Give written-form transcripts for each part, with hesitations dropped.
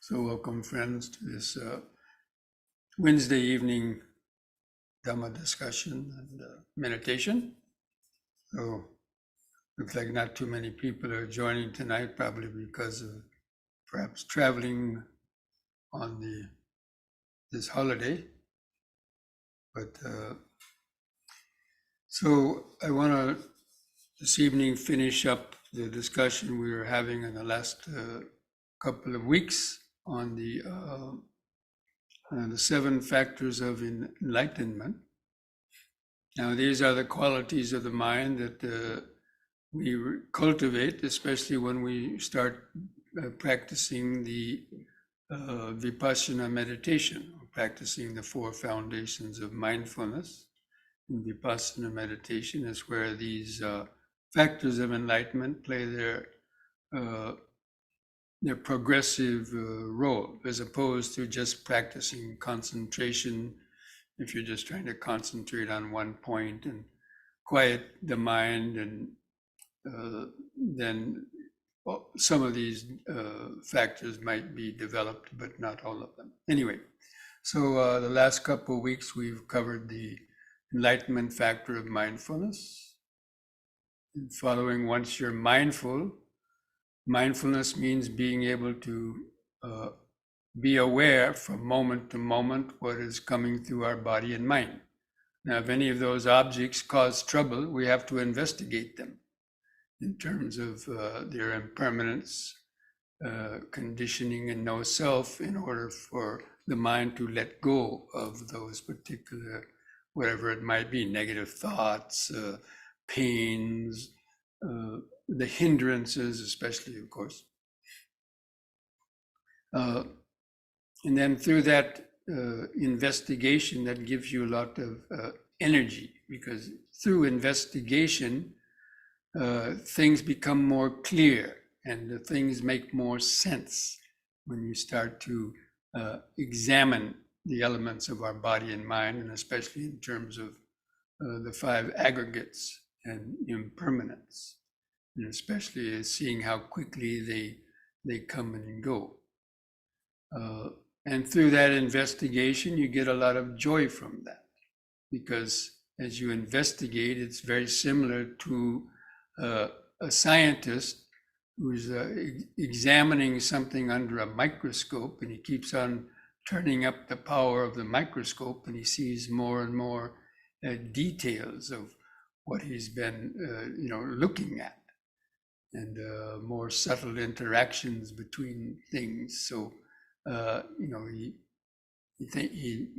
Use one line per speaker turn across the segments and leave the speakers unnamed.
So welcome, friends, to this Wednesday evening Dhamma discussion and meditation. So looks like not too many people are joining tonight, probably because of perhaps traveling on this holiday. But so I want to this evening finish up the discussion we were having in the last couple of weeks on the Seven Factors of Enlightenment. Now, these are the qualities of the mind that we cultivate, especially when we start practicing the Vipassana meditation, or practicing the four foundations of mindfulness. In Vipassana meditation is where these factors of enlightenment play their progressive role, as opposed to just practicing concentration. If you're just trying to concentrate on one point and quiet the mind, and then some of these factors might be developed, but not all of them. Anyway, so the last couple of weeks we've covered the enlightenment factor of mindfulness. And following, once you're mindful, mindfulness means being able to be aware from moment to moment what is coming through our body and mind. Now, if any of those objects cause trouble, we have to investigate them in terms of their impermanence, conditioning, and no self, in order for the mind to let go of those particular, whatever it might be, negative thoughts, pains, the hindrances, especially, of course. And then through that investigation, that gives you a lot of energy, because through investigation, things become more clear and the things make more sense when you start to examine the elements of our body and mind, and especially in terms of the five aggregates and impermanence, and especially seeing how quickly they come and go. And through that investigation, you get a lot of joy from that, because as you investigate, it's very similar to a scientist who's examining something under a microscope, and he keeps on turning up the power of the microscope, and he sees more and more details of what he's been looking at, and more subtle interactions between things. So he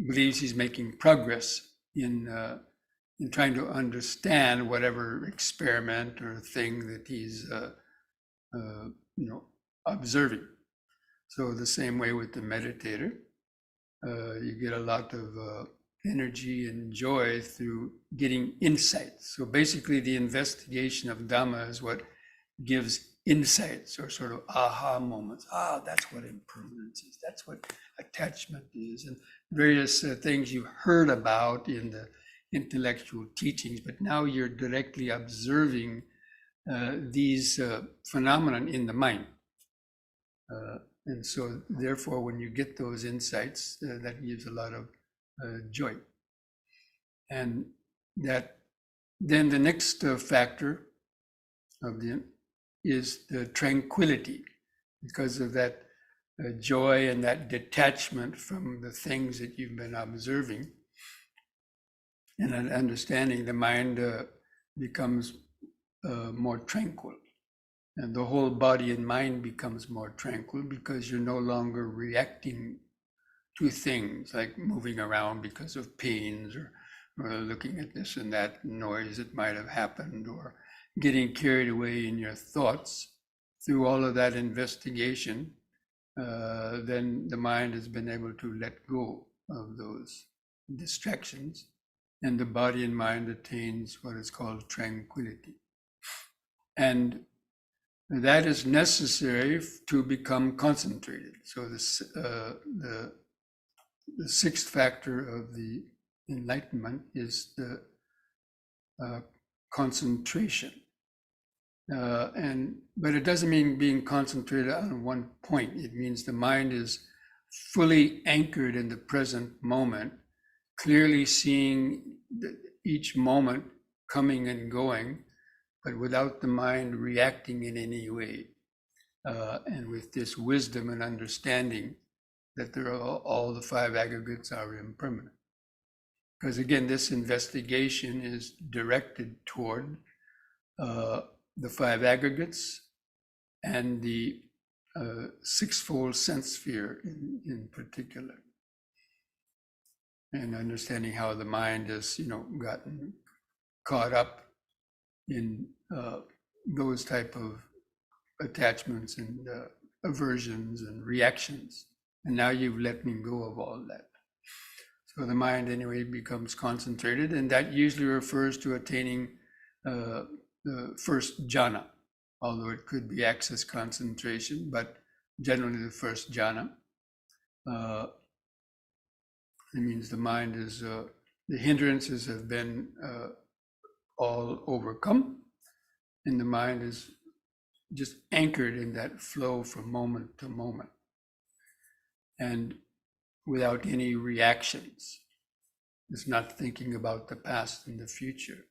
believes he's making progress in trying to understand whatever experiment or thing that he's observing. So the same way with the meditator, you get a lot of energy and joy through getting insights. So basically, the investigation of Dhamma is what gives insights, or sort of aha moments. That's what impermanence is. That's what attachment is, and various things you've heard about in the intellectual teachings, but now you're directly observing these phenomena in the mind. And so therefore, when you get those insights, that gives a lot of joy. And that then the next factor of is the tranquility, because of that joy and that detachment from the things that you've been observing, and that understanding, the mind becomes more tranquil, and the whole body and mind becomes more tranquil, because you're no longer reacting to things like moving around because of pains, or looking at this and that noise that might have happened, or getting carried away in your thoughts. Through all of that investigation, then the mind has been able to let go of those distractions, and the body and mind attains what is called tranquility. And that is necessary to become concentrated. So the sixth factor of the enlightenment is the concentration. But it doesn't mean being concentrated on one point. It means the mind is fully anchored in the present moment, clearly seeing each moment coming and going, but without the mind reacting in any way. And with this wisdom and understanding that all the five aggregates are impermanent. Because again, this investigation is directed toward the five aggregates and the sixfold sense sphere in particular, and understanding how the mind has, gotten caught up in those type of attachments and aversions and reactions, and now you've let me go of all that. So the mind anyway becomes concentrated, and that usually refers to attaining the first jhana, although it could be access concentration, but generally the first jhana. It means the mind is, the hindrances have been all overcome, and the mind is just anchored in that flow from moment to moment, and without any reactions. It's not thinking about the past and the future.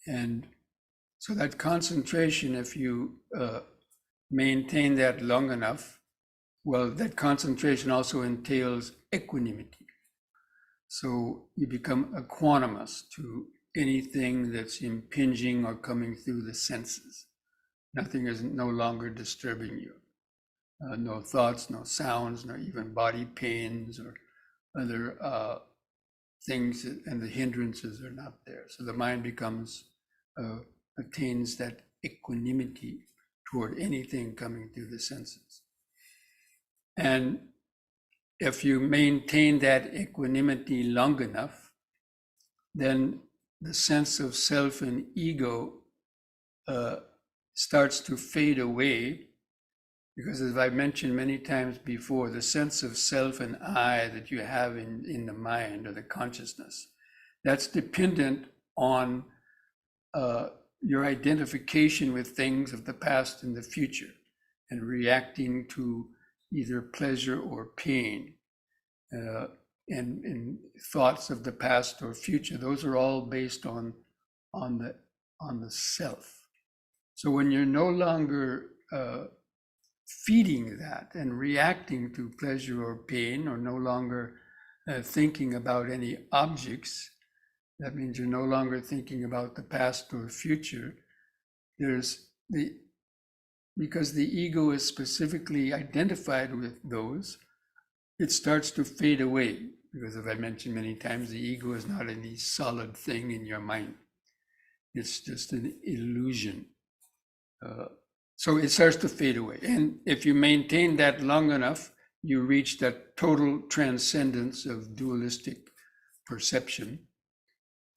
And so that concentration, if you maintain that long enough, well, that concentration also entails equanimity. So you become equanimous to anything that's impinging or coming through the senses. Nothing is no longer disturbing you. No thoughts, no sounds, no even body pains or other things, and the hindrances are not there. So the mind becomes, attains that equanimity toward anything coming through the senses. And if you maintain that equanimity long enough, then the sense of self and ego starts to fade away, because as I've mentioned many times before, the sense of self and I that you have in the mind or the consciousness, that's dependent on your identification with things of the past and the future, and reacting to either pleasure or pain, and thoughts of the past or future. Those are all based on the self. So when you're no longer feeding that and reacting to pleasure or pain, or no longer thinking about any objects, that means you're no longer thinking about the past or future. Because the ego is specifically identified with those, it starts to fade away. Because as I mentioned many times, the ego is not any solid thing in your mind. It's just an illusion. So it starts to fade away. And if you maintain that long enough, you reach that total transcendence of dualistic perception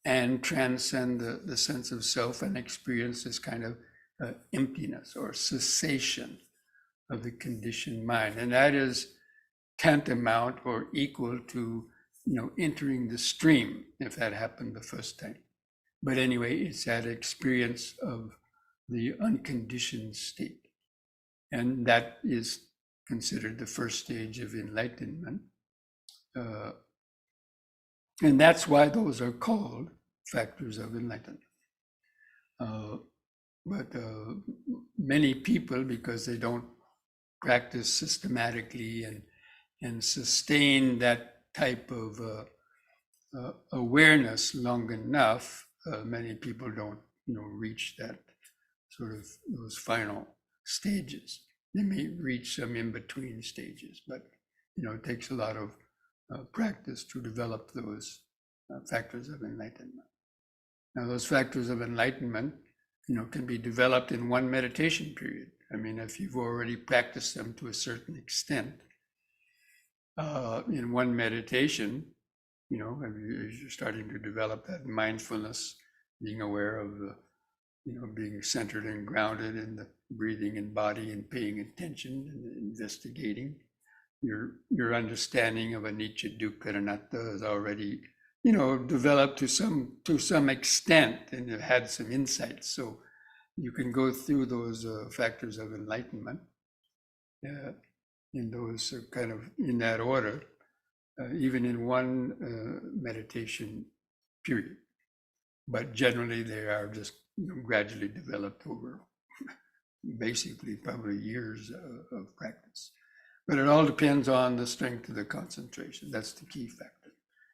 and transcend the sense of self and experience this kind of emptiness or cessation of the conditioned mind. And that is tantamount or equal to, entering the stream, if that happened the first time. But anyway, it's that experience of the unconditioned state. And that is considered the first stage of enlightenment. And that's why those are called factors of enlightenment. But many people, because they don't practice systematically and sustain that type of awareness long enough, many people don't, reach that sort of those final stages. They may reach some in-between stages, but it takes a lot of practice to develop those factors of enlightenment. Now, those factors of enlightenment, can be developed in one meditation period. I mean, if you've already practiced them to a certain extent, in one meditation, as you're starting to develop that mindfulness, being aware of the, being centered and grounded in the breathing and body and paying attention and investigating, your understanding of anicca, dukkha, anatta is already, developed to some extent and have had some insights. So you can go through those factors of enlightenment in those kind of in that order, even in one meditation period. But generally, they are just gradually developed over basically probably years of practice. But it all depends on the strength of the concentration. That's the key factor,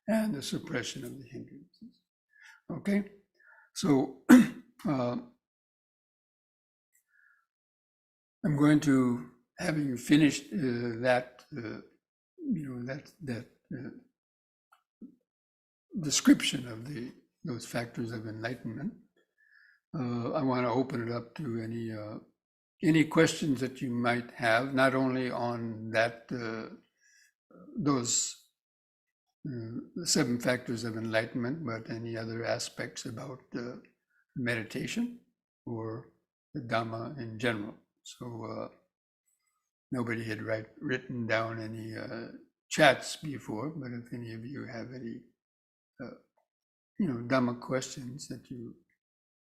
and the suppression of the hindrances. Okay, so I'm going to, having finished that description of those factors of enlightenment, I want to open it up to any questions that you might have, not only on that those the 7 factors of enlightenment, but any other aspects about meditation or the Dhamma in general. So nobody had written down any chats before, but if any of you have any Dhamma questions that you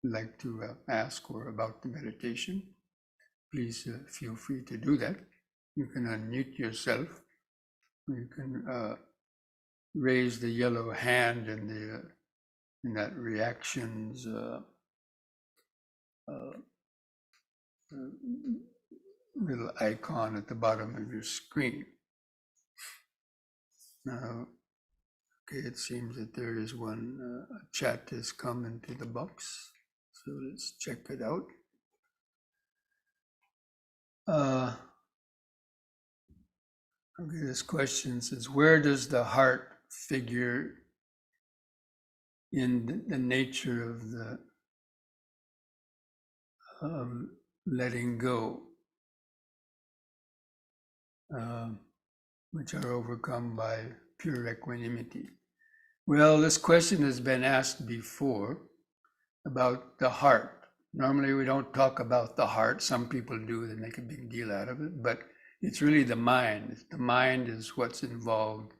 like to ask or about the meditation, please feel free to do that. You can unmute yourself. You can raise the yellow hand in that reactions little icon at the bottom of your screen. Now, okay, it seems that there is one chat has come into the box, so let's check it out. Okay, this question says, where does the heart figure in the nature of the letting go, which are overcome by pure equanimity? Well, this question has been asked before about the heart. Normally we don't talk about the heart. Some people do, they make a big deal out of it, but it's really the mind. The mind is what's involved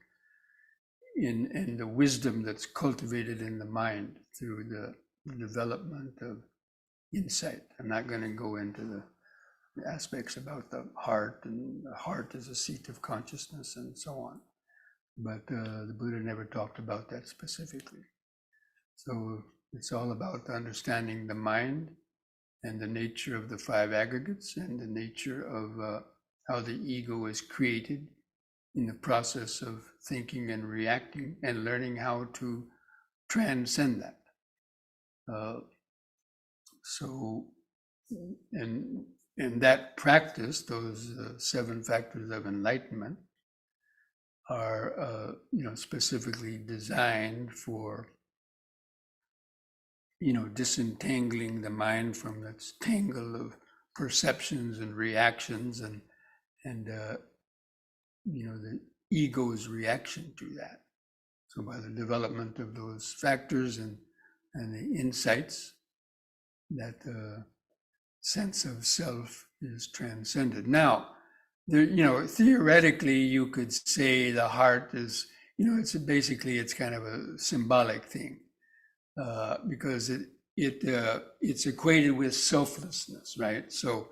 in the wisdom that's cultivated in the mind through the development of insight. I'm not going to go into the aspects about the heart, and the heart is a seat of consciousness and so on. But the Buddha never talked about that specifically. So it's all about understanding the mind and the nature of the 5 aggregates and the nature of how the ego is created in the process of thinking and reacting and learning how to transcend that. So in that practice, those 7 factors of enlightenment are specifically designed for disentangling the mind from its tangle of perceptions and reactions and the ego's reaction to that. So by the development of those factors and the insights, that sense of self is transcended. Now, theoretically, you could say the heart is, it's kind of a symbolic thing, because it's equated with selflessness, right? So,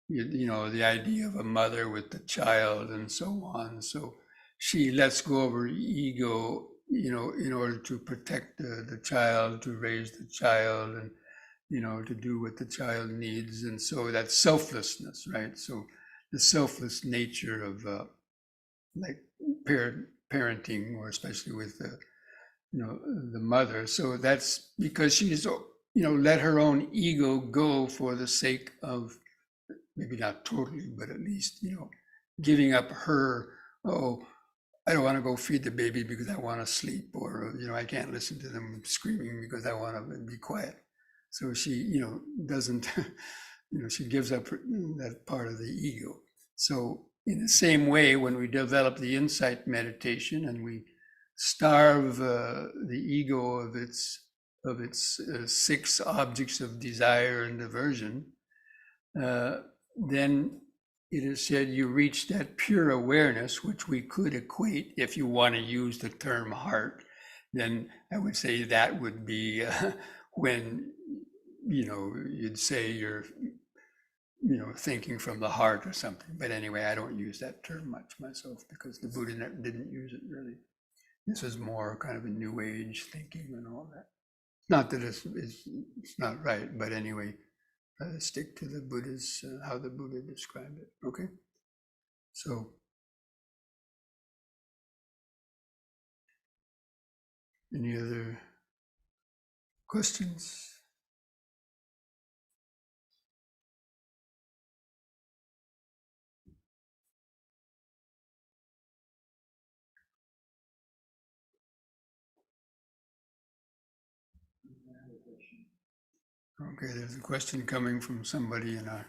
the idea of a mother with the child and so on. So she lets go of her ego, in order to protect the child, to raise the child, and to do what the child needs. And so that's selflessness, right? So the selfless nature of like parenting, or especially with the mother. So that's because she's let her own ego go for the sake of, maybe not totally, but at least giving up her, I don't want to go feed the baby because I want to sleep, or I can't listen to them screaming because I want to be quiet. So she doesn't she gives up that part of the ego. So in the same way, when we develop the insight meditation and we starve the ego of its 6 objects of desire and aversion, then it is said you reach that pure awareness, which we could equate, if you want to use the term heart, then I would say that would be when, you'd say you're, thinking from the heart or something. But anyway, I don't use that term much myself because the Buddha didn't use it really. This is more kind of a new age thinking and all that. Not that it's not right, but anyway, stick to the Buddha's, how the Buddha described it. Okay? So, any other questions? Okay, there's a question coming from somebody in our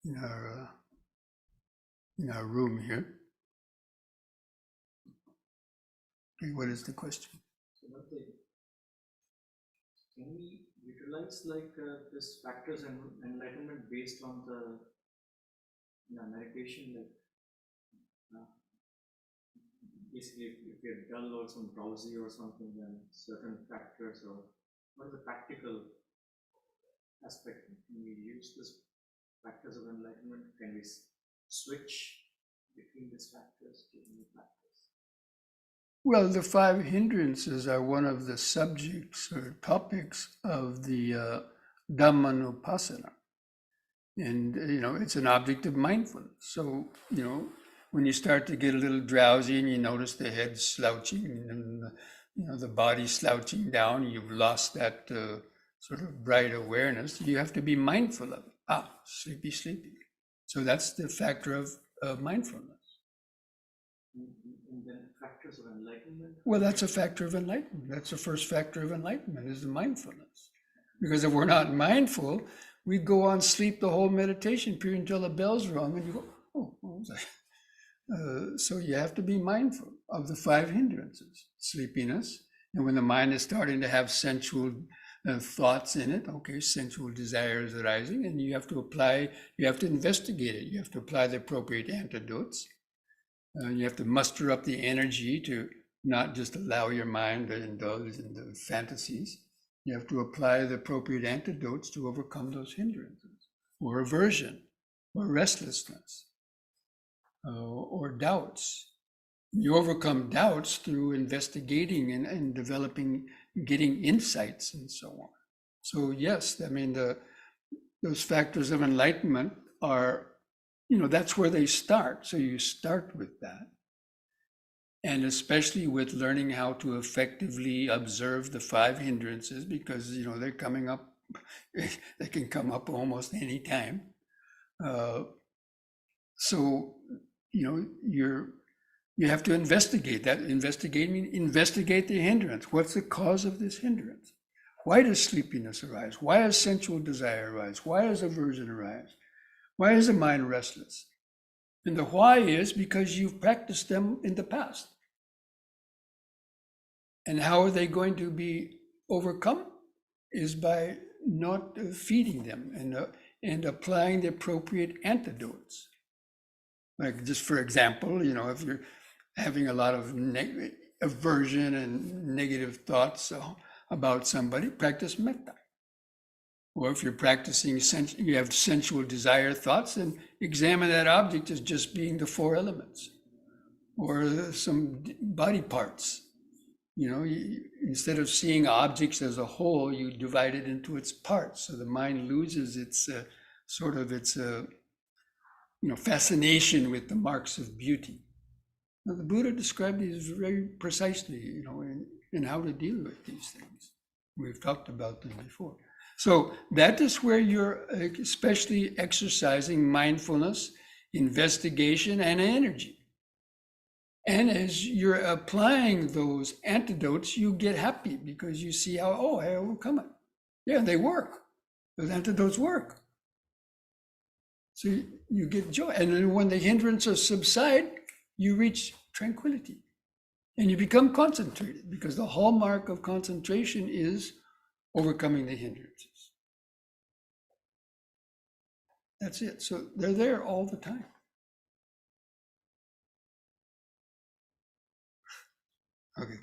uh, in our room here. Okay, what is the question?
So can we utilize like this factors and enlightenment based on the meditation? Like basically, if you're dull or some drowsy or something, then certain factors, or what is the practical aspect? Can we use this factors of enlightenment? Can we switch between these factors to new factors?
Well, the five hindrances are one of the subjects or topics of the Dhammanupassana. And, it's an object of mindfulness. So, when you start to get a little drowsy and you notice the head slouching and, the body slouching down, you've lost that sort of bright awareness, you have to be mindful of it. Sleepy, sleepy. So that's the factor of mindfulness.
And then factors of enlightenment?
Well, that's a factor of enlightenment. That's the first factor of enlightenment, is the mindfulness. Because if we're not mindful, we go on sleep the whole meditation period until the bell's rung and you go, oh, what was I? So you have to be mindful of the five hindrances: sleepiness. And when the mind is starting to have sensual thoughts in it, okay, sensual desires arising, and you have to investigate it. You have to apply the appropriate antidotes. You have to muster up the energy to not just allow your mind to indulge in the fantasies. You have to apply the appropriate antidotes to overcome those hindrances, or aversion, or restlessness, or doubts. You overcome doubts through investigating and developing, getting insights and so on. So yes, I mean, those factors of enlightenment are, that's where they start. So you start with that. And especially with learning how to effectively observe the five hindrances, because they're coming up, they can come up almost any time. So you have to investigate that. Investigate the hindrance. What's the cause of this hindrance? Why does sleepiness arise? Why does sensual desire arise? Why does aversion arise? Why is the mind restless? And the why is because you've practiced them in the past. And how are they going to be overcome? Is by not feeding them and applying the appropriate antidotes. Like, just for example, if you're having a lot of aversion and negative thoughts about somebody, practice metta. Or if you're practicing, you have sensual desire thoughts, then examine that object as just being the four elements or some body parts. Instead of seeing objects as a whole, you divide it into its parts. So the mind loses its fascination with the marks of beauty. Now, the Buddha described these very precisely, in how to deal with these things. We've talked about them before. So that is where you're especially exercising mindfulness, investigation, and energy. And as you're applying those antidotes, you get happy because you see how, I overcome it. Yeah, they work. Those antidotes work. So you get joy. And then when the hindrances subside, you reach tranquility. And you become concentrated, because the hallmark of concentration is overcoming the hindrances. That's it. So they're there all the time. Okay.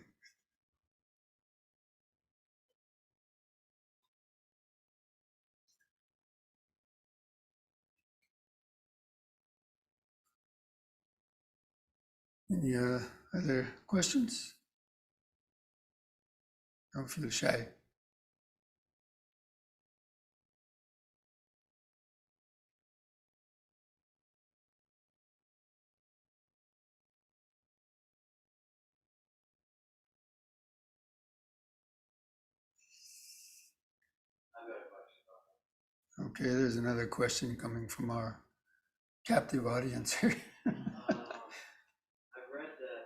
Any other questions? Don't feel shy. Okay, there's another question coming from our captive audience here.
I've read that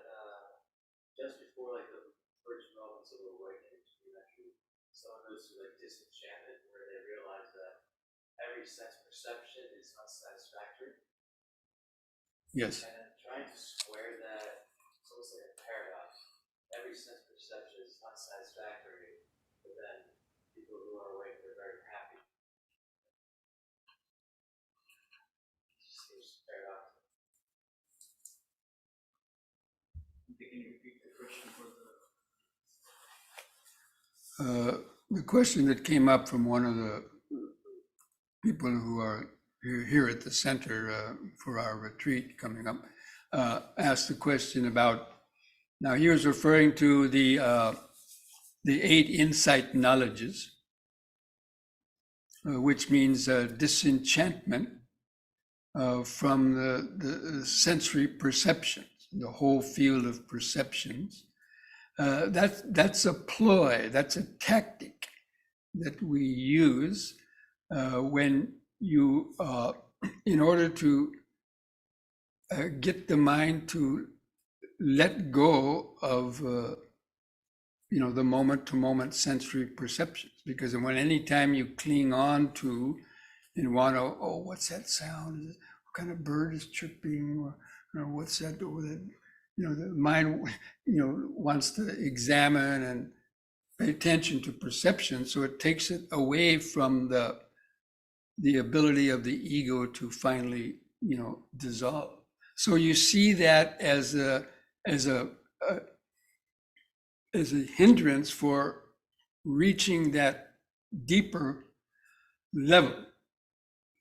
just before like the first moments of awakening, actually someone goes through like disenchantment where they realize that every sense perception is unsatisfactory.
Yes.
And then trying to square that, it's almost like a paradox. Every sense perception is unsatisfactory, but then people who are awake are very happy. It just seems paradoxical.
Can you repeat the question for the?
The question that came up from one of the people who are here at the center for our retreat coming up asked the question about, now he was referring to the 8 insight knowledges, which means disenchantment from the sensory perceptions, the whole field of perceptions. That's a ploy, that's a tactic that we use when you, in order to get the mind to let go of, the moment-to-moment sensory perceptions. Because when anytime you cling on to and want to, oh, what's that sound? What kind of bird is chirping? Or what's that? The mind, wants to examine and pay attention to perception, so it takes it away from the ability of the ego to finally, dissolve. So you see that as a hindrance for reaching that deeper level.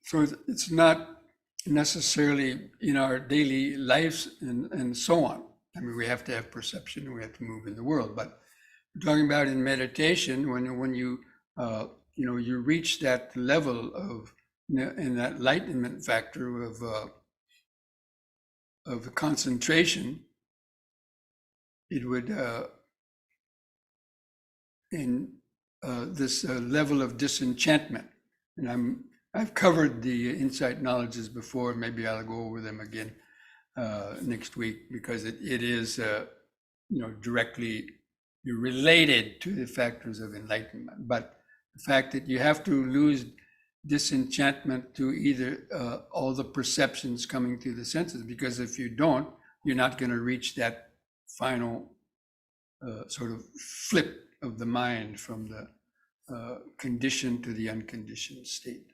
So it's not necessarily in our daily lives and so on. I mean, we have to have perception and we have to move in the world, but we're talking about in meditation, when you you reach that level of, in that enlightenment factor of concentration, it would in this level of disenchantment. And I've covered the insight knowledges before. Maybe I'll go over them again next week, because it is directly related to the factors of enlightenment. But the fact that you have to lose disenchantment to either all the perceptions coming through the senses, because if you don't, you're not going to reach that final sort of flip of the mind from the conditioned to the unconditioned state.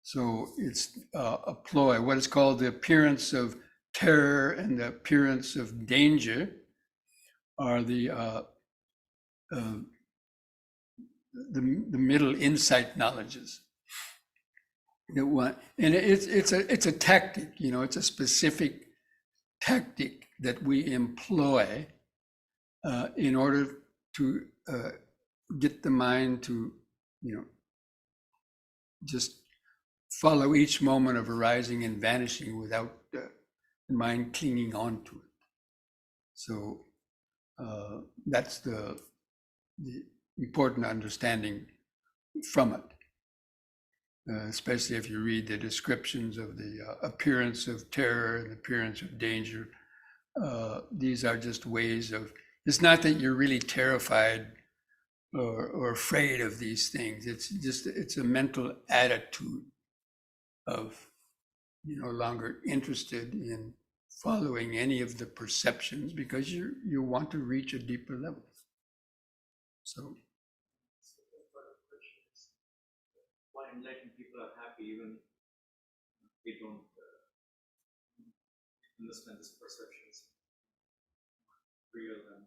So it's a ploy, what is called the appearance of terror and the appearance of danger are the middle insight knowledges. And it's a tactic, it's a specific tactic that we employ in order to get the mind to, just follow each moment of arising and vanishing without the mind clinging on to it. So that's the important understanding from it. Especially if you read the descriptions of the appearance of terror and appearance of danger. These are just ways of, it's not that you're really terrified or afraid of these things. It's a mental attitude of you're no longer interested in following any of the perceptions because you want to reach a deeper level. So
why enlightened people are happy even if they don't understand this perceptions real and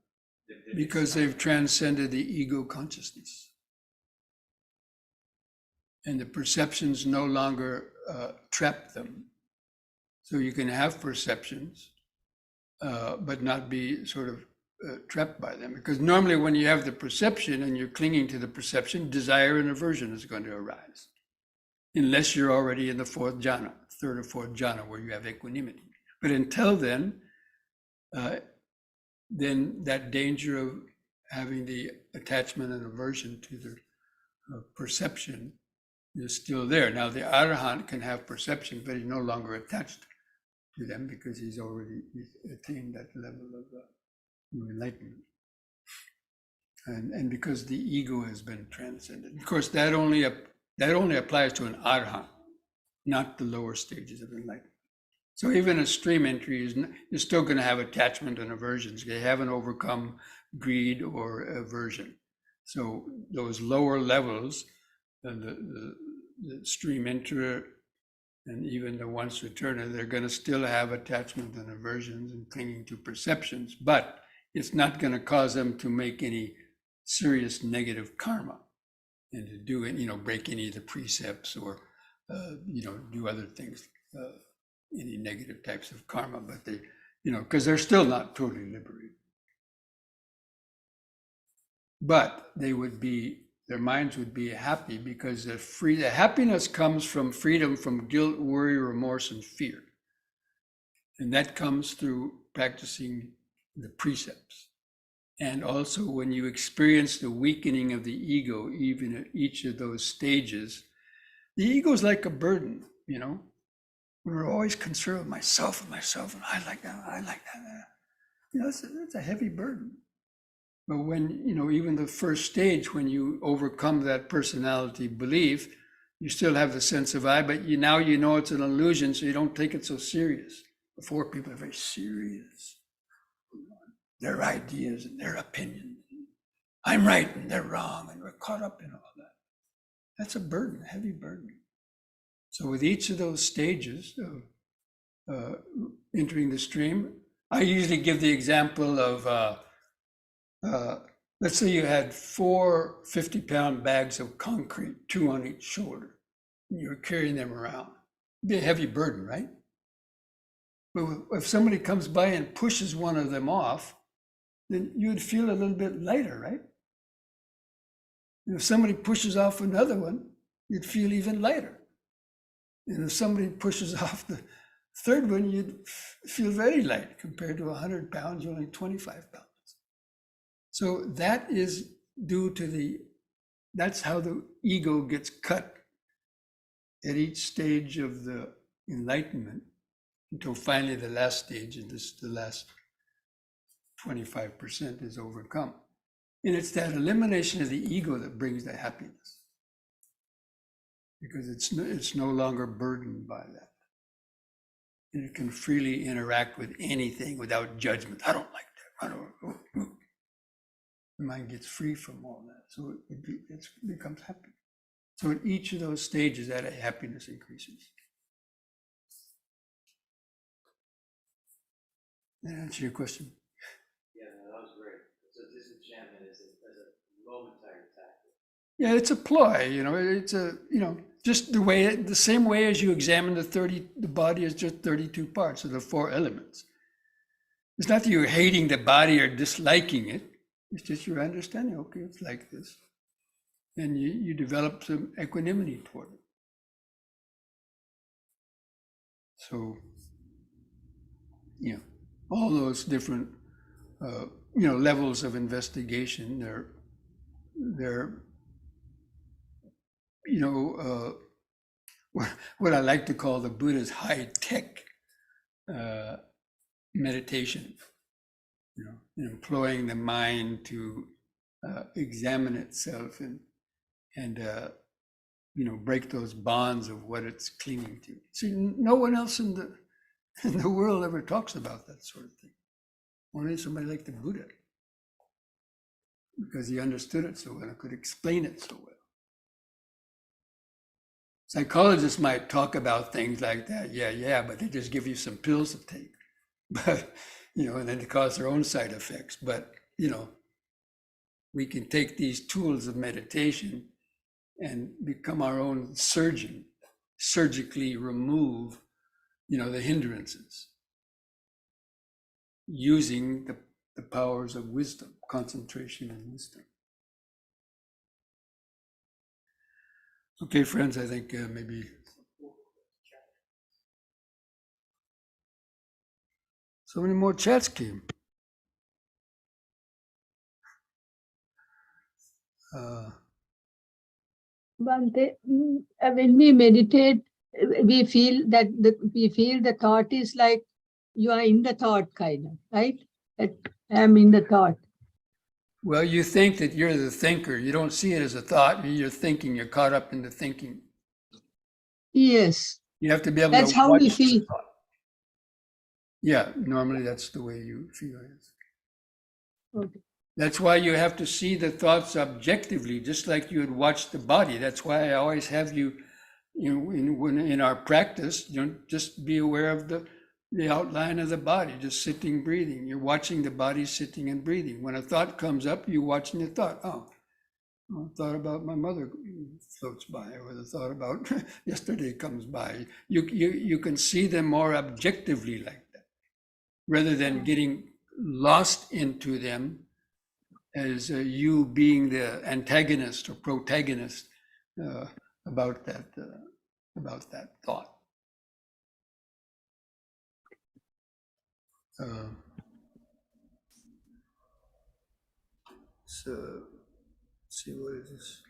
because they've transcended the ego consciousness. And the perceptions no longer trap them. So you can have perceptions but not be sort of trapped by them. Because normally when you have the perception and you're clinging to the perception, desire and aversion is going to arise. Unless you're already in the fourth jhana, third or fourth jhana, where you have equanimity. But until then that danger of having the attachment and aversion to the perception is still there. Now the Arahant can have perception, but he's no longer attached to them because he's attained that level of enlightenment. And because the ego has been transcended. Of course, that only applies to an Arahant, not the lower stages of enlightenment. So even a stream entry is still going to have attachment and aversions. They haven't overcome greed or aversion. So those lower levels, the stream enterer and even the once returner, they're going to still have attachment and aversions and clinging to perceptions, but it's not going to cause them to make any serious negative karma and to do it, break any of the precepts or, do other things, any negative types of karma, but they, because they're still not totally liberated. But their minds would be happy because the happiness comes from freedom from guilt, worry, remorse, and fear. And that comes through practicing the precepts. And also when you experience the weakening of the ego, even at each of those stages, the ego is like a burden, We're always concerned with myself, and I like that. It's a heavy burden. But when, even the first stage, when you overcome that personality belief, you still have the sense of I, but now you know it's an illusion, so you don't take it so serious. Before, people are very serious. Their ideas and their opinions. I'm right and they're wrong, and we're caught up in all that. That's a burden, a heavy burden. So with each of those stages of entering the stream, I usually give the example of, let's say you had 4 50-pound bags of concrete, 2 on each shoulder, and you were carrying them around. It'd be a heavy burden, right? But if somebody comes by and pushes one of them off, then you'd feel a little bit lighter, right? And if somebody pushes off another one, you'd feel even lighter. And if somebody pushes off the third one, you'd feel very light. Compared to 100 pounds, you're only 25 pounds. So that is due to that's how the ego gets cut at each stage of the enlightenment until finally the last stage, and the last 25% is overcome. And it's that elimination of the ego that brings the happiness, because it's no longer burdened by that. And it can freely interact with anything without judgment. I don't like that. The mind gets free from all that. So it becomes happy. So at each of those stages, that happiness increases. Did that answer your question?
Yeah, no, that was great. So disenchantment is a momentary tactic.
Yeah, it's a ploy, it's just the same way as you examine the body is just 32 parts of the 4 elements. It's not that you're hating the body or disliking it. It's just your understanding, okay, it's like this. And you develop some equanimity toward it. So, all those different, levels of investigation, they're what I like to call the Buddha's high-tech meditation, employing the mind to examine itself and break those bonds of what it's clinging to. See, no one else in the world ever talks about that sort of thing. Only somebody like the Buddha, because he understood it so well and could explain it so well. Psychologists might talk about things like that, but they just give you some pills to take, but and then they cause their own side effects. But we can take these tools of meditation and become our own surgeon, surgically remove, the hindrances. using the powers of wisdom, concentration and wisdom. Okay, friends, I think maybe so many more chats came.
Bhante, when we meditate, we feel the thought is like you are in the thought, kind of, right? That I am in the thought.
Well, you think that you're the thinker. You don't see it as a thought. You're thinking. You're caught up in the thinking.
Yes.
You have to be able
That's
to
how we
watch
feel.
the thought. Yeah, normally that's the way you feel it.
Okay.
That's why you have to see the thoughts objectively, just like you would watch the body. That's why I always have you, in our practice, just be aware of the outline of the body, just sitting, breathing. You're watching the body sitting and breathing. When a thought comes up, you're watching the thought. Oh, the thought about my mother floats by, or the thought about yesterday comes by. You can see them more objectively like that, rather than getting lost into them as you being the antagonist or protagonist about that thought. So, let's see, what is this?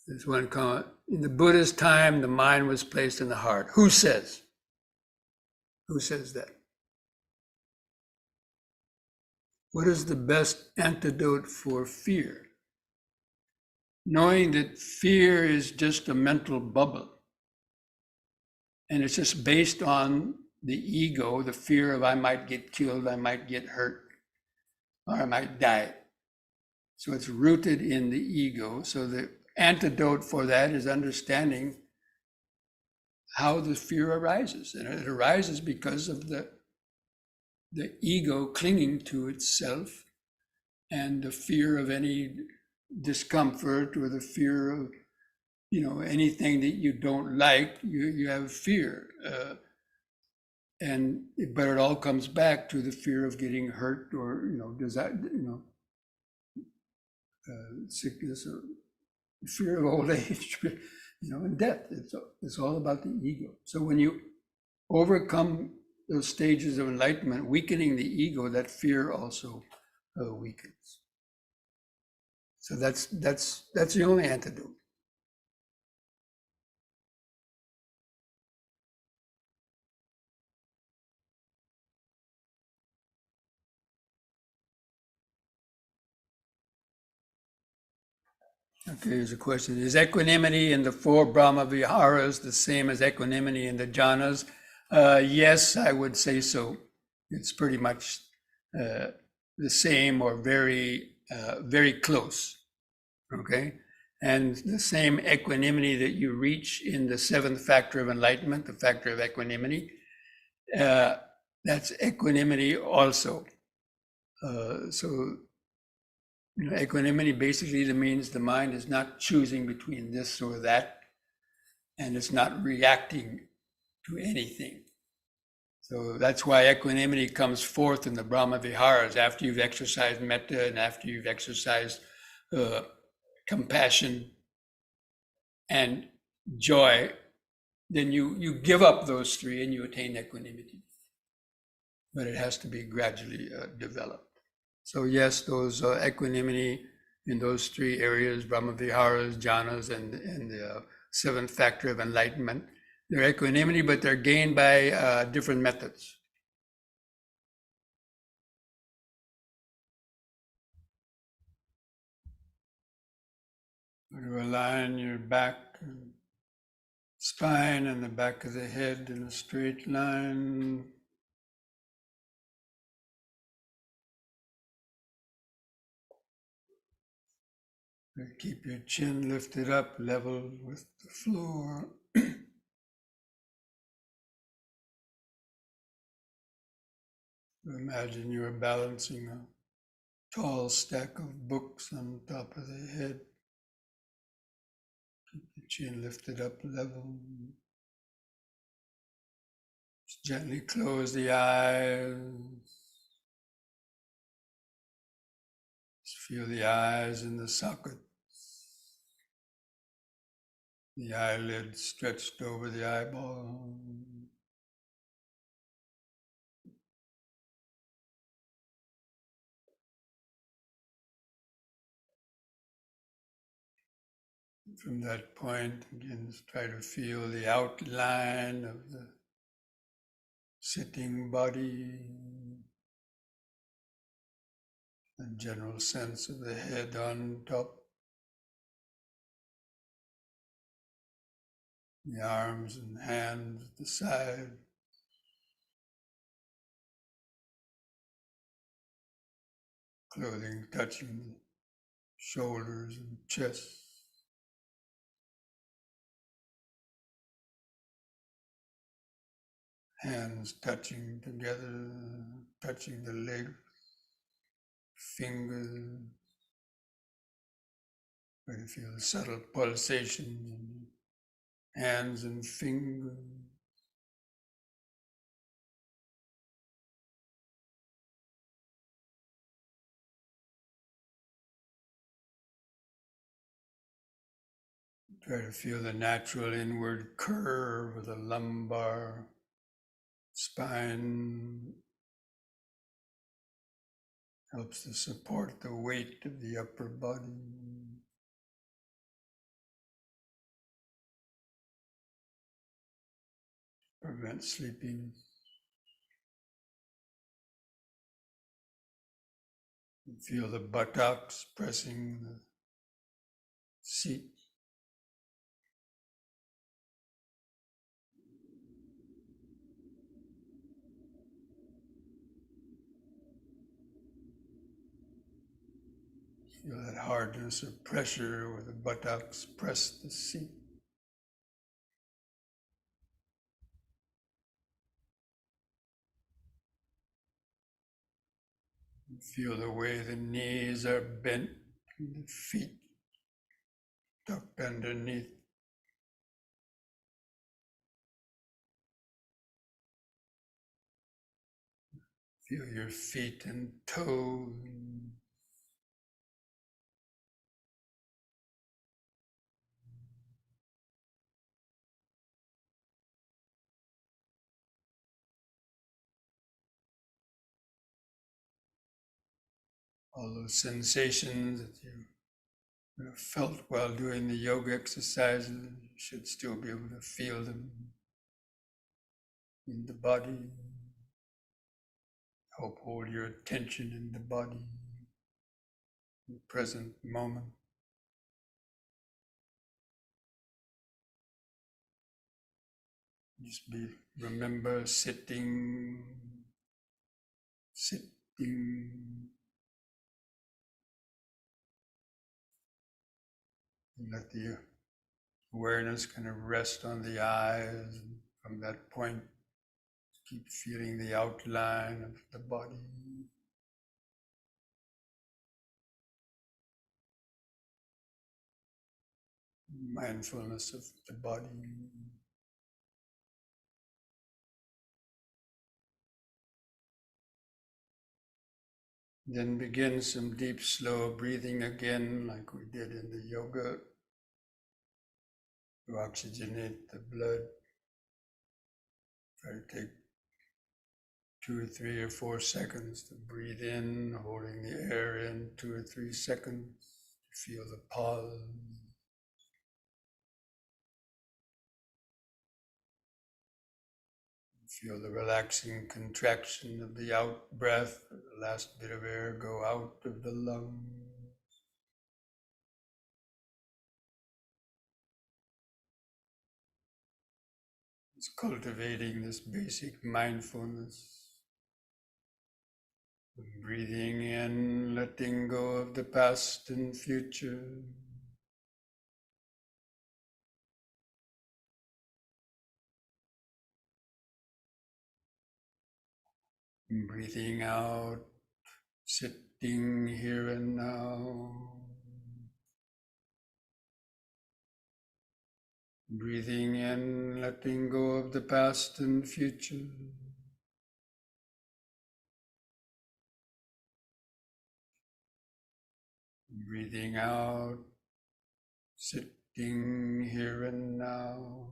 There's one comment. In the Buddha's time, the mind was placed in the heart. Who says? Who says that? What is the best antidote for fear? Knowing that fear is just a mental bubble. And it's just based on the ego, the fear of I might get killed, I might get hurt, or I might die. So it's rooted in the ego. So the antidote for that is understanding how the fear arises. And it arises because of the ego clinging to itself and the fear of any discomfort or the fear of anything that you don't like, you have fear. But it all comes back to the fear of getting hurt or sickness or fear of old age, and death. It's all about the ego. So when you overcome those stages of enlightenment, weakening the ego, that fear also weakens. So that's the only antidote. Okay, here's a question. Is equanimity in the four Brahma Viharas the same as equanimity in the jhanas? Yes, I would say so. It's pretty much the same or very, very close. Okay? And the same equanimity that you reach in the seventh factor of enlightenment, the factor of equanimity, that's equanimity also. So equanimity basically means the mind is not choosing between this or that, and it's not reacting to anything. So that's why equanimity comes forth in the Brahma Viharas after you've exercised metta and after you've exercised compassion and joy. Then you give up those three and you attain equanimity. But it has to be gradually developed. So yes, those equanimity in those three areas, Brahma Viharas, jhanas, and the seventh factor of enlightenment, they're equanimity, but they're gained by different methods. You align your back, and spine, and the back of the head in a straight line. Keep your chin lifted up, level with the floor. Imagine you are balancing a tall stack of books on top of the head. Keep the chin lifted up, level. Gently close the eyes. Just feel the eyes in the socket. The eyelid stretched over the eyeball. From that point, again, try to feel the outline of the sitting body, the general sense of the head on top, the arms and hands at the side, clothing touching the shoulders and chest. Hands touching together, touching the legs, fingers. Try to feel the subtle pulsations in hands and fingers. Try to feel the natural inward curve of the lumbar spine. Helps to support the weight of the upper body. Prevent sleeping. Feel the buttocks pressing the seat. Feel that hardness or pressure where the buttocks press the seat. Feel the way the knees are bent and the feet tucked underneath. Feel your feet and toes. All those sensations that you felt while doing the yoga exercises, you should still be able to feel them in the body. Help hold your attention in the body, in the present moment. Just remember sitting. And let the awareness kind of rest on the eyes. And from that point, keep feeling the outline of the body. Mindfulness of the body. Then begin some deep, slow breathing again, like we did in the yoga. To oxygenate the blood. Try to take 2 or 3 or 4 seconds to breathe in, holding the air in 2 or 3 seconds. Feel the pause. Feel the relaxing contraction of the out breath, the last bit of air go out of the lungs. It's cultivating this basic mindfulness. Breathing in, letting go of the past and future. Breathing out, sitting here and now. Breathing in, letting go of the past and future. Breathing out, sitting here and now.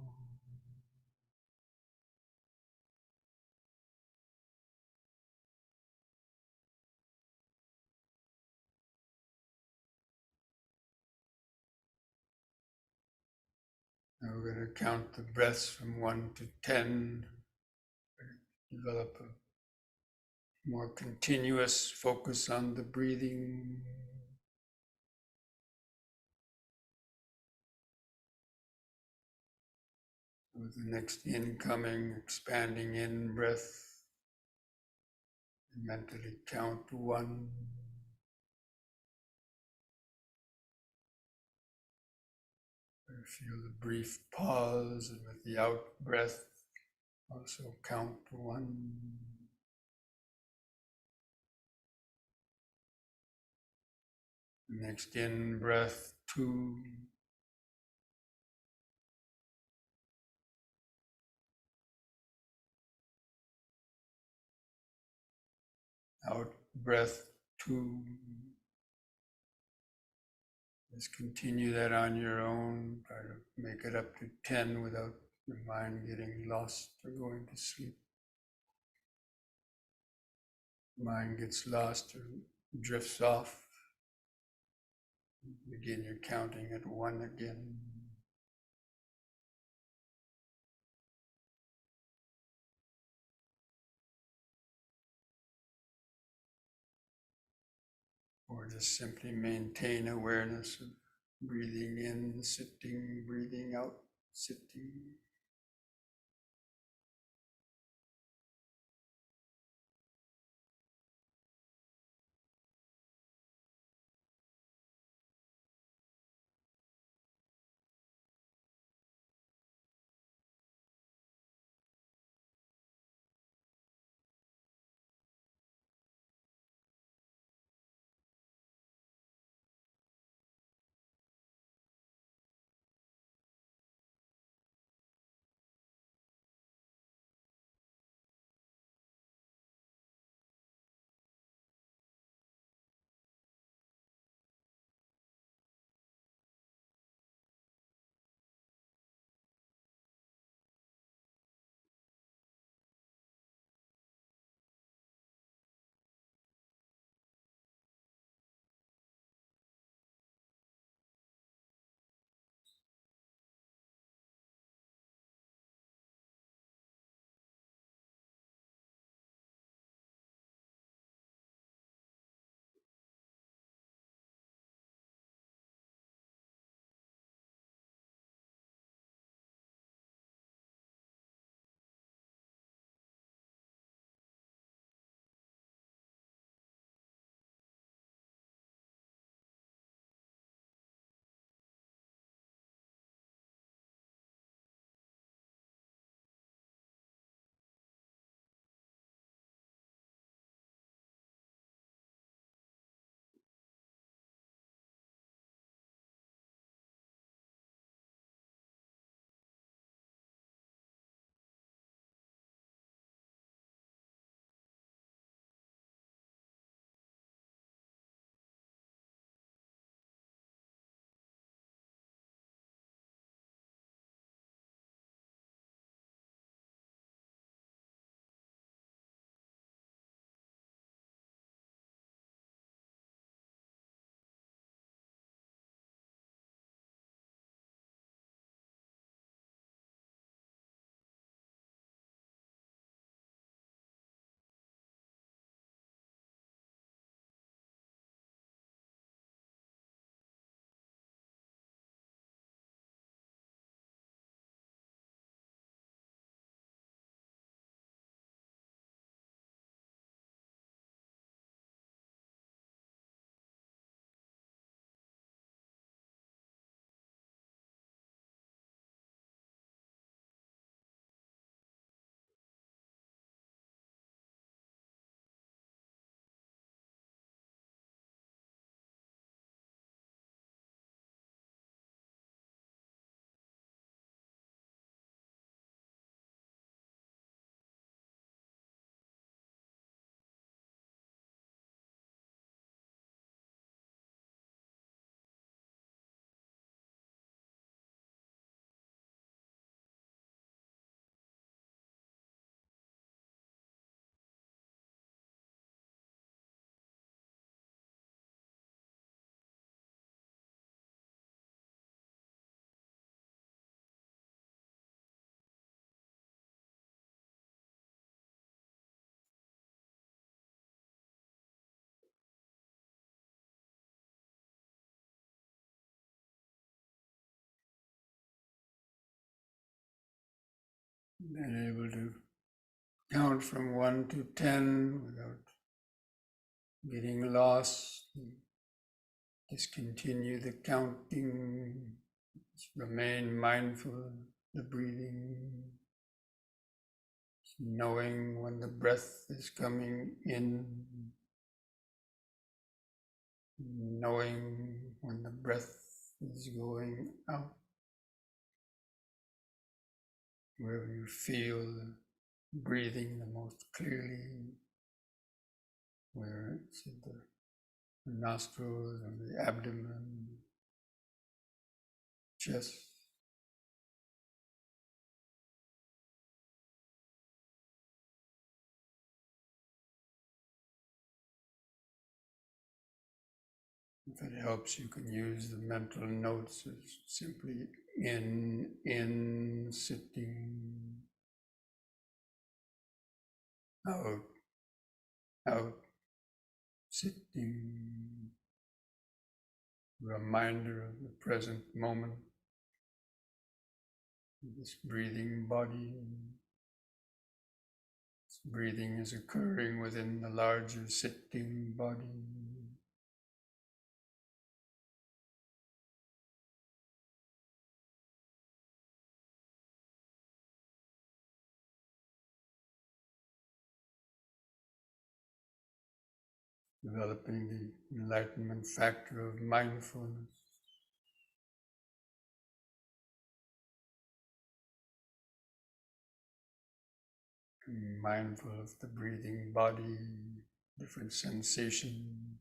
Now we're going to count the breaths from 1 to 10. Develop a more continuous focus on the breathing. With the next incoming, expanding in breath, mentally count 1. Feel the brief pause, and with the out breath, also count 1. Next in breath, 2. Out breath, 2. Just continue that on your own. Try to make it up to 10 without your mind getting lost or going to sleep. Mind gets lost or drifts off. Begin your counting at 1 again. Or just simply maintain awareness of breathing in, sitting, breathing out, sitting. Then able to count from 1 to 10 without getting lost. Discontinue the counting. Just remain mindful of the breathing. Knowing when the breath is coming in. Knowing when the breath is going out. Wherever you feel the breathing the most clearly, where it's in the nostrils or the abdomen, chest. If it helps, you can use the mental notes as simply in, sitting, out, sitting. Reminder of the present moment, this breathing body. This breathing is occurring within the larger sitting body. Developing the enlightenment factor of mindfulness. Being mindful of the breathing body, different sensations.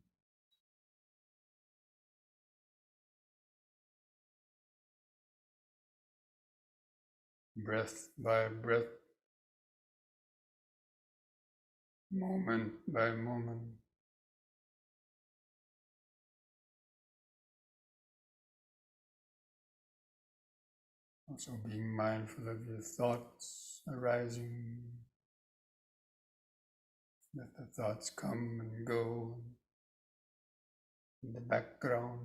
Breath by breath, moment by moment. Also being mindful of your thoughts arising. Let the thoughts come and go in the background.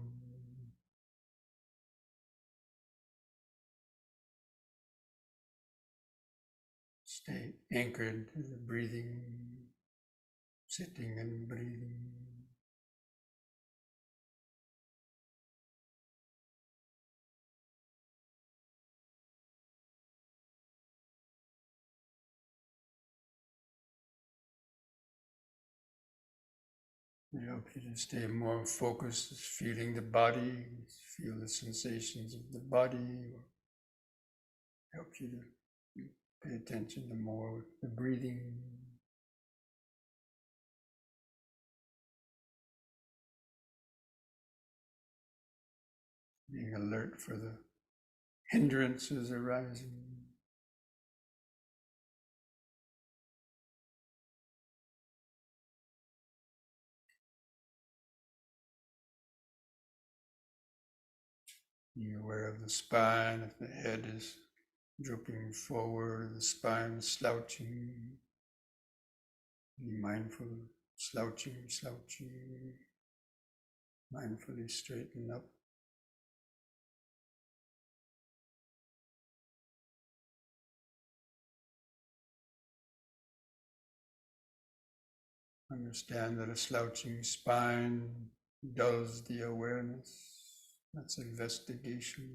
Stay anchored to the breathing, sitting and breathing. It helps you to stay more focused, feeling the body, feel the sensations of the body, or helps you to pay attention to more the breathing. Being alert for the hindrances arising. Being aware of the spine, if the head is drooping forward, the spine slouching. Be mindful, slouching, mindfully straighten up. Understand that a slouching spine dulls the awareness. That's investigation.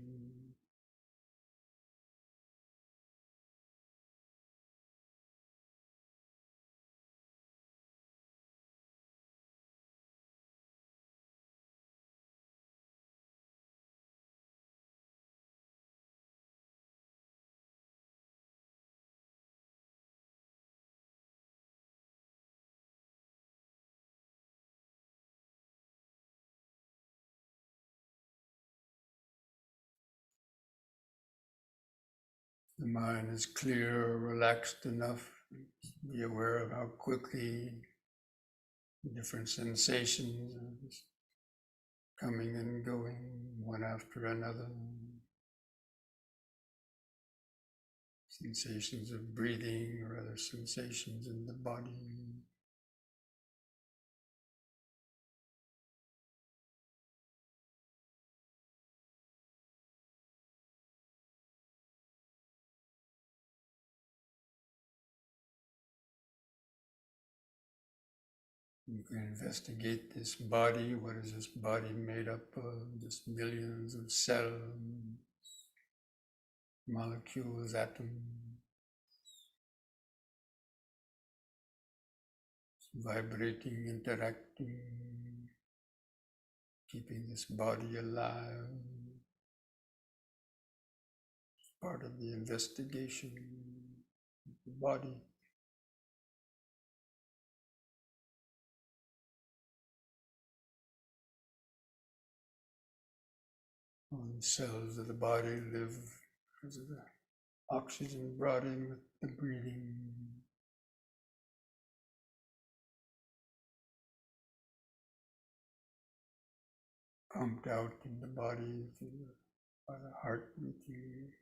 The mind is clear or relaxed enough. Be aware of how quickly the different sensations are just coming and going one after another. Sensations of breathing or other sensations in the body. You can investigate this body. What is this body made up of? Just millions of cells, molecules, atoms, vibrating, interacting, keeping this body alive. It's part of the investigation of the body. All the cells of the body live because of the oxygen brought in with the breathing. Pumped out in the body by the heart beating.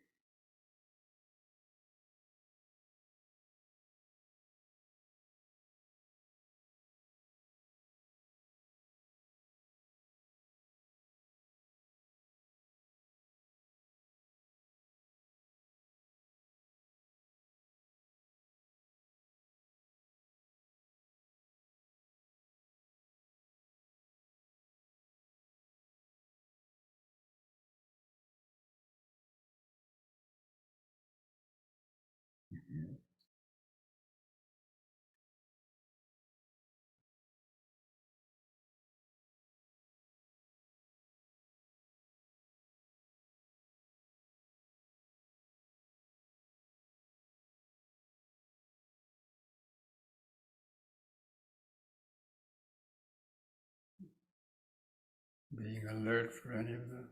Being alert for any of the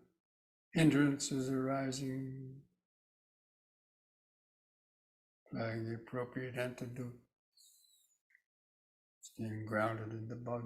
hindrances arising, applying the appropriate antidote, staying grounded in the body.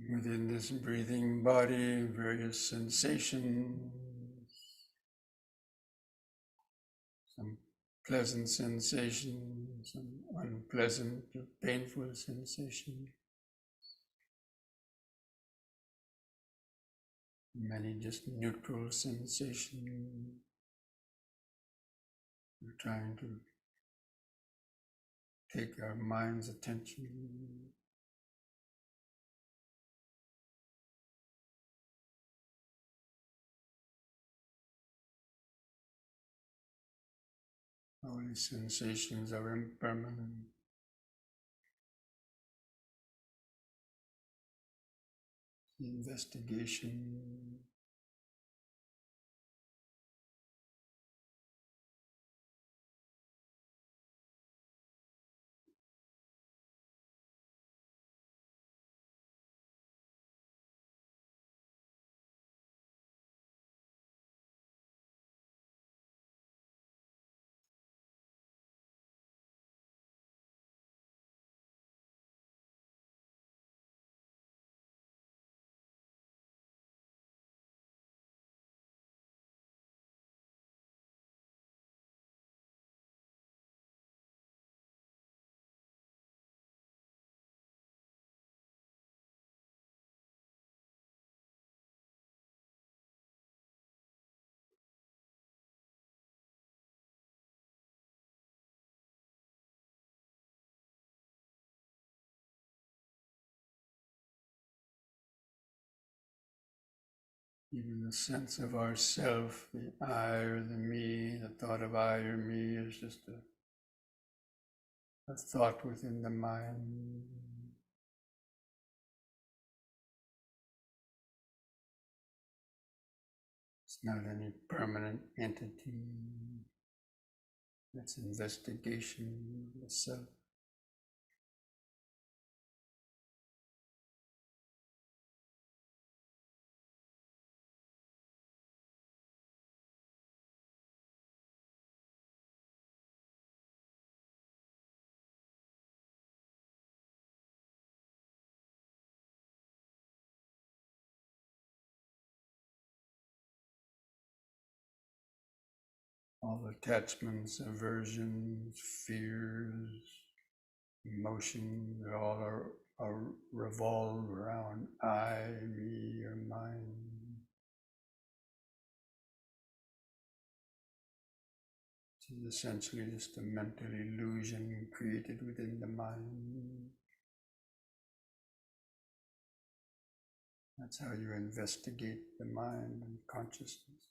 Within this breathing body, various sensations, some pleasant sensations, some unpleasant or painful sensations, many just neutral sensations. We're trying to take our mind's attention. All these sensations are impermanent. The investigation, Even the sense of ourself, the I or the me, the thought of I or me is just a thought within the mind. It's not any permanent entity. It's investigation of the self. All attachments, aversions, fears, emotions, all are revolve around I, me, or mine. It's essentially just a mental illusion created within the mind. That's how you investigate the mind and consciousness.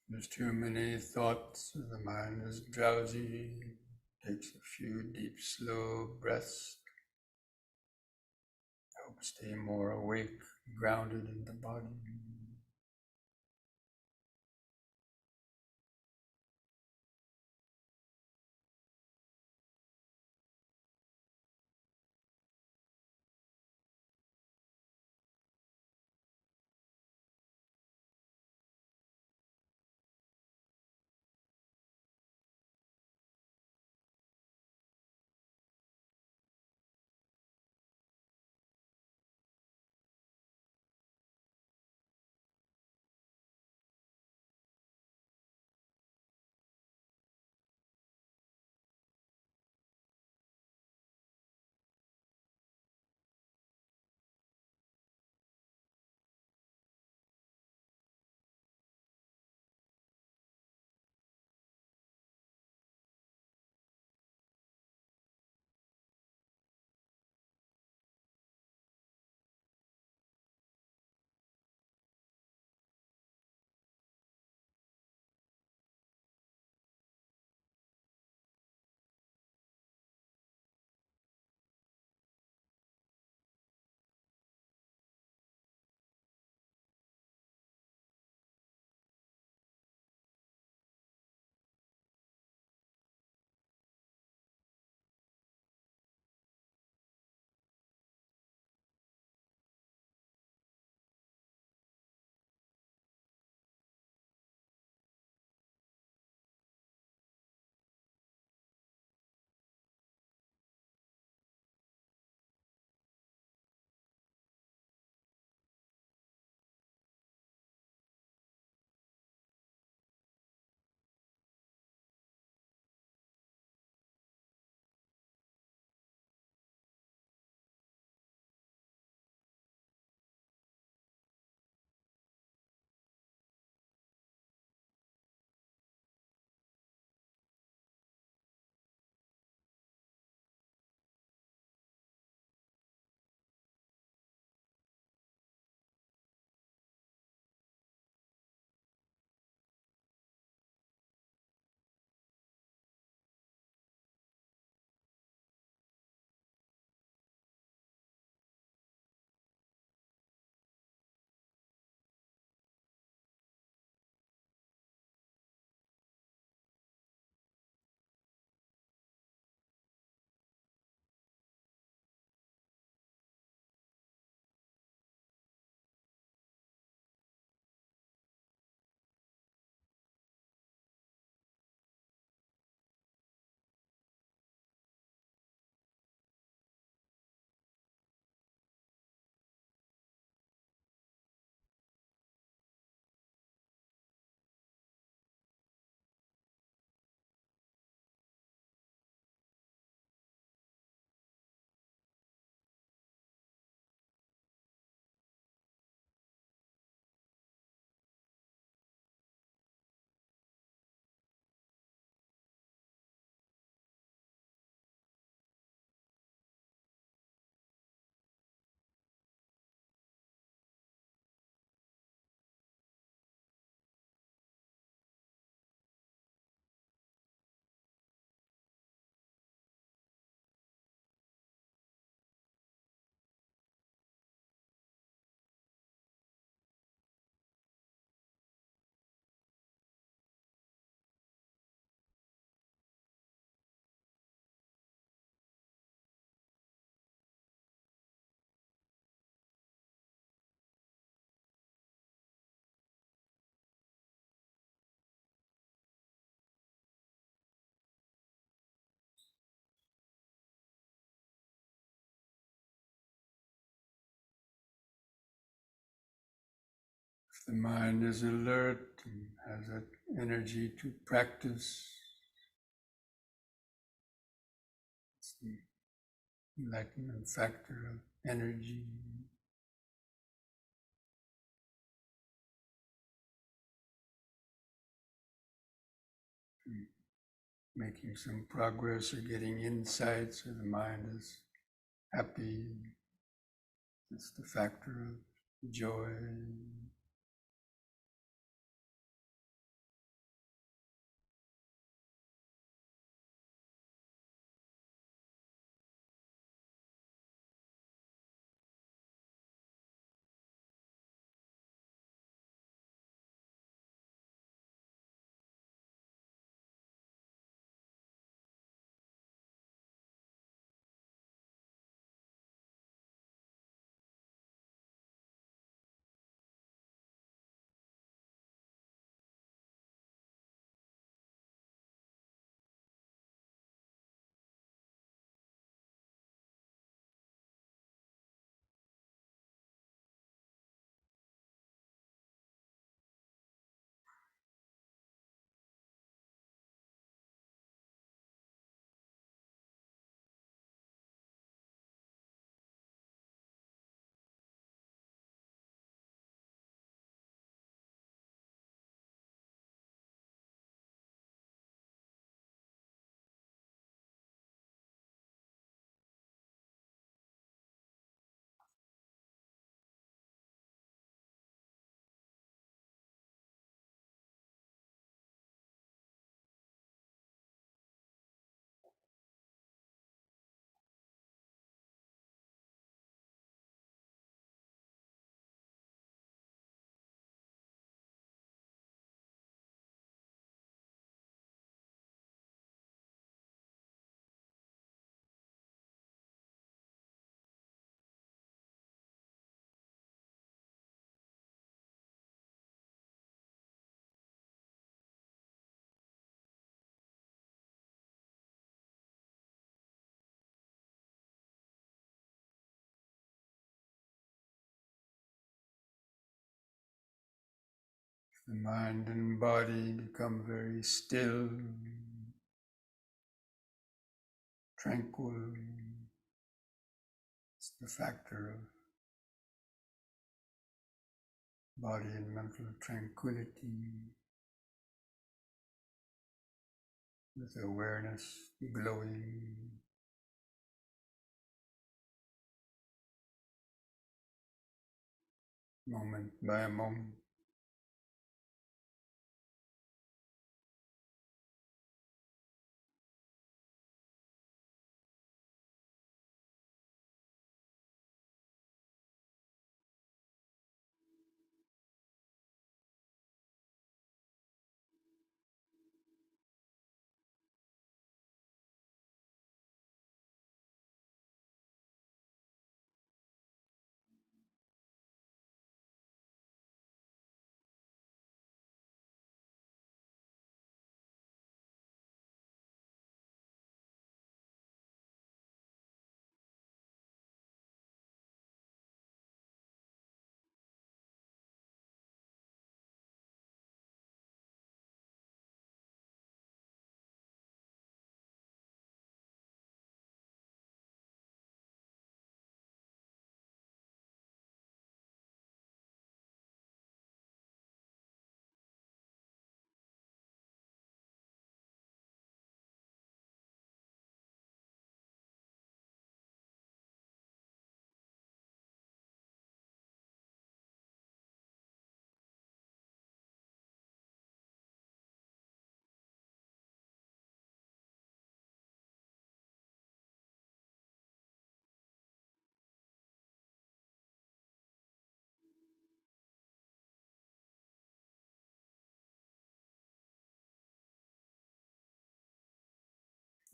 There's too many thoughts, the mind is drowsy, takes a few deep, slow breaths, help stay more awake, grounded in the body. The mind is alert and has that energy to practice. It's the enlightenment factor of energy. Making some progress or getting insights, or the mind is happy. It's the factor of joy. The mind and body become very still, tranquil. It's the factor of body and mental tranquility, with awareness glowing. Moment by moment.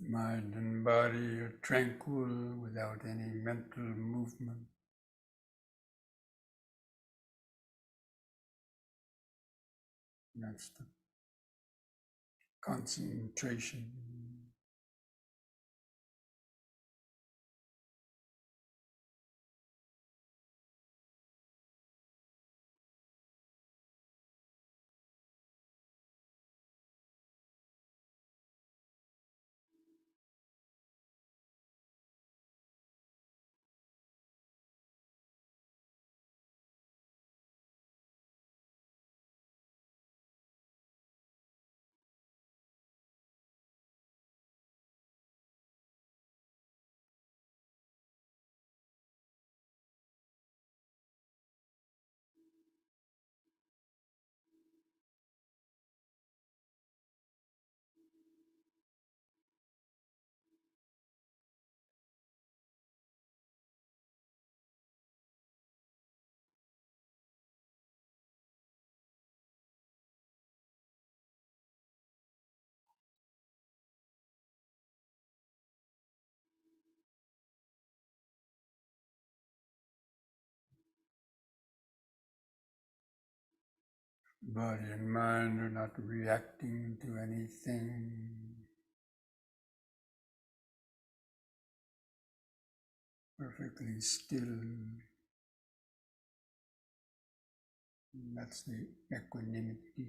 Mind and body are tranquil without any mental movement. That's the concentration. Body and mind are not reacting to anything. Perfectly still. That's the equanimity.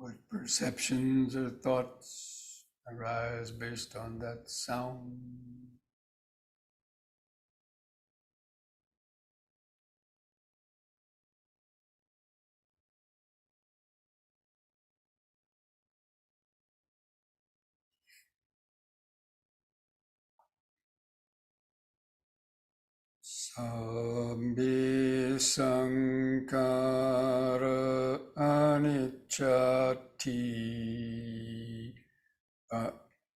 What perceptions or thoughts arise based on that sound? Sabbe sankara anichati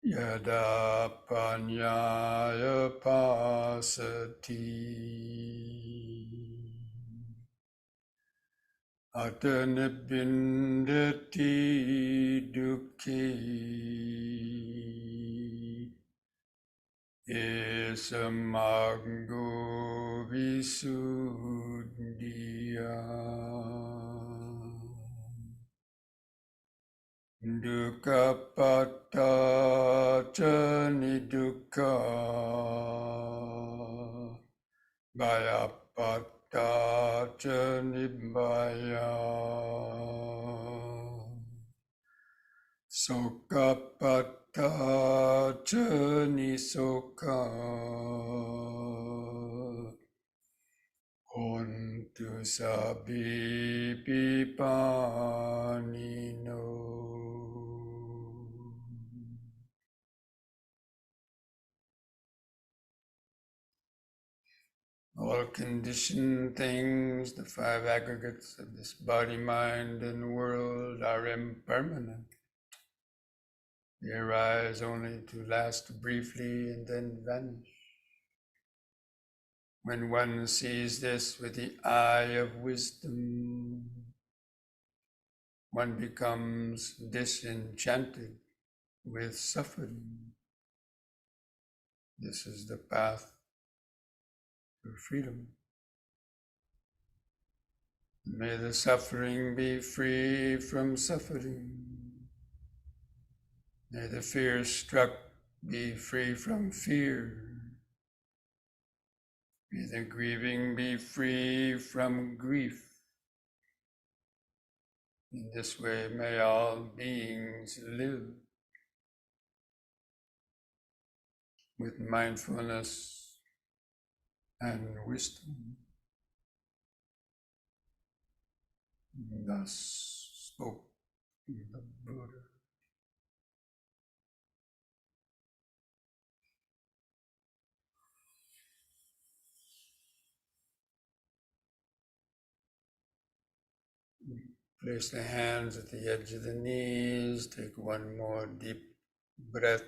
yada panyaya pasati atanibindati dukhi Esamaggo visuddhiya dukkhapatta ca nidukkha bhayapatta ca nibbaya Sokapatta ca nisoka Hontu sabbi pipanino. All conditioned things, the five aggregates of this body, mind, and world are impermanent. They arise only to last briefly and then vanish. When one sees this with the eye of wisdom, one becomes disenchanted with suffering. This is the path to freedom. May the suffering be free from suffering. May the fear struck be free from fear. May the grieving be free from grief. In this way, may all beings live with mindfulness and wisdom. Thus spoke the Buddha. Place the hands at the edge of the knees. Take one more deep breath.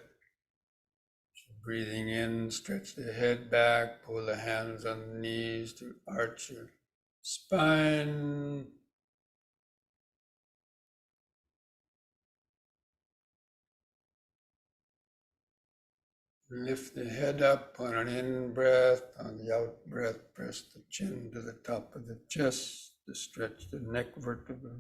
Breathing in, stretch the head back, pull the hands on the knees to arch your spine. Lift the head up on an in-breath. On the out-breath, press the chin to the top of the chest to stretch the neck vertebra.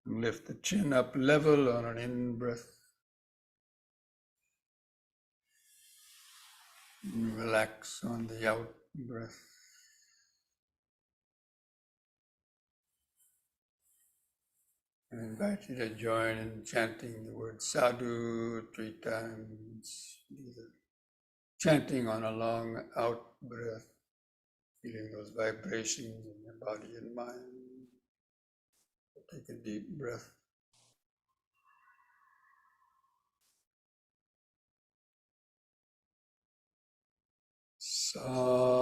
Lift the chin up level on an in-breath. Relax on the out-breath. I invite you to join in chanting the word sadhu 3 times. Either chanting on a long out-breath, feeling those vibrations in your body and mind. Take a deep breath. Sadhu.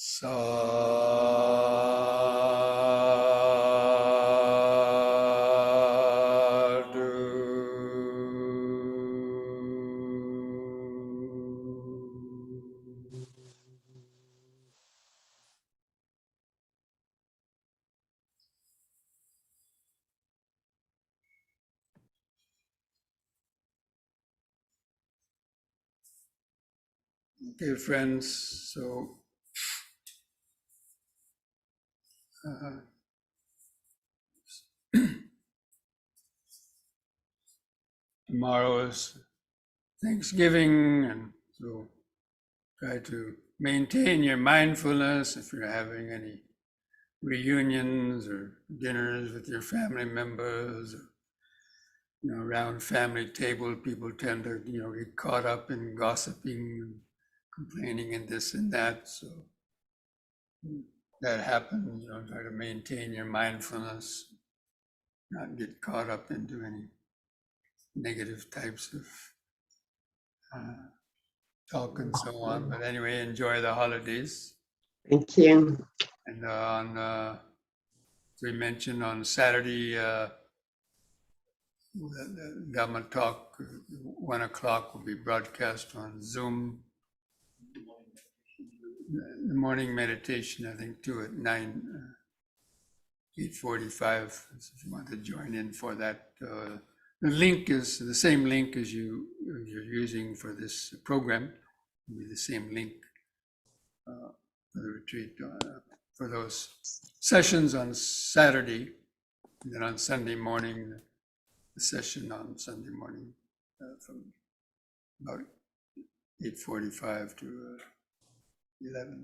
Sadhu. Okay, friends, so tomorrow is Thanksgiving, and so try to maintain your mindfulness if you're having any reunions or dinners with your family members, or, around family table, people tend to, get caught up in gossiping and complaining and this and that. So that happens, try to maintain your mindfulness, not get caught up into any negative types of talk and so on. But anyway, enjoy the holidays.
Thank you.
And as we mentioned on Saturday, the Dhamma talk, 1 o'clock, will be broadcast on Zoom. The morning meditation, I think, too, at 8:45. If you want to join in for that, the link is the same link as you're using for this program. It'll be the same link for the retreat, for those sessions on Saturday, and then on Sunday morning, the session on Sunday morning from about 8:45 to 11.